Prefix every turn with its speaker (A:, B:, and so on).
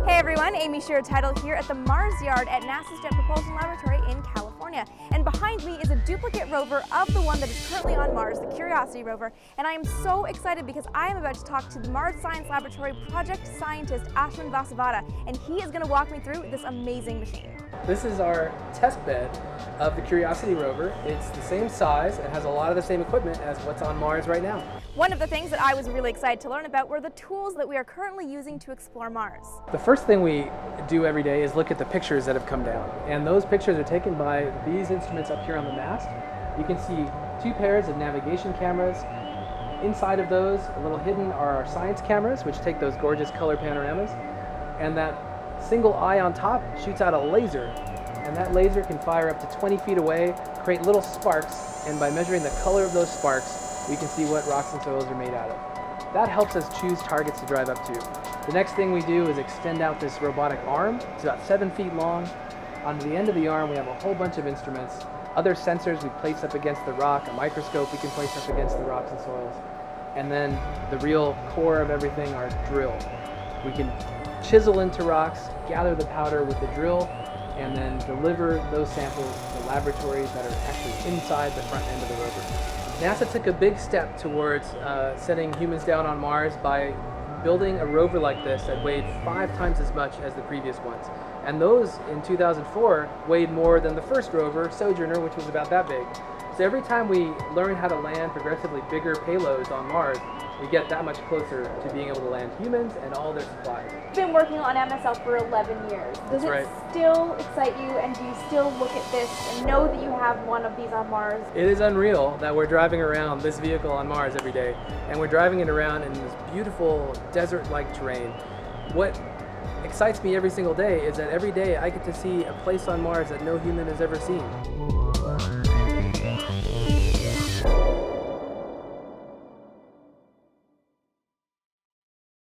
A: Hey everyone, Amy Shearer Title here at the Mars Yard at NASA's Jet Propulsion Laboratory in California. And behind me is a duplicate rover of the one that is currently on Mars, the Curiosity rover. And I am so excited because I am about to talk to the Mars Science Laboratory project scientist Ashwin Vasavada, and he is going to walk me through this amazing machine.
B: This is our test bed of the Curiosity rover. It's the same size and has a lot of the same equipment as what's on Mars right now.
A: One of the things that I was really excited to learn about were the tools that we are currently using to explore Mars.
B: The first thing we do every day is look at the pictures that have come down. And those pictures are taken by these instruments up here on the mast. You can see two pairs of navigation cameras. Inside of those, a little hidden, are our science cameras, which take those gorgeous color panoramas. And that single eye on top shoots out a laser. And that laser can fire up to 20 feet away, create little sparks, and by measuring the color of those sparks, we can see what rocks and soils are made out of. That helps us choose targets to drive up to. The next thing we do is extend out this robotic arm. It's about 7 feet long. On the end of the arm, we have a whole bunch of instruments. Other sensors we place up against the rock, a microscope we can place up against the rocks and soils. And then the real core of everything, our drill. We can chisel into rocks, gather the powder with the drill, and then deliver those samples to laboratories that are actually inside the front end of the rover. NASA took a big step towards setting humans down on Mars by building a rover like this that weighed 5 times as much as the previous ones. And those in 2004 weighed more than the first rover, Sojourner, which was about that big. So every time we learn how to land progressively bigger payloads on Mars, we get that much closer to being able to land humans and all their supplies.
A: You've been working on MSL for 11 years. Does it still excite you, and do you still look at this and know that you have one of these on Mars?
B: It is unreal that we're driving around this vehicle on Mars every day, and we're driving it around in this beautiful desert-like terrain. What excites me every single day is that every day I get to see a place on Mars that no human has ever seen.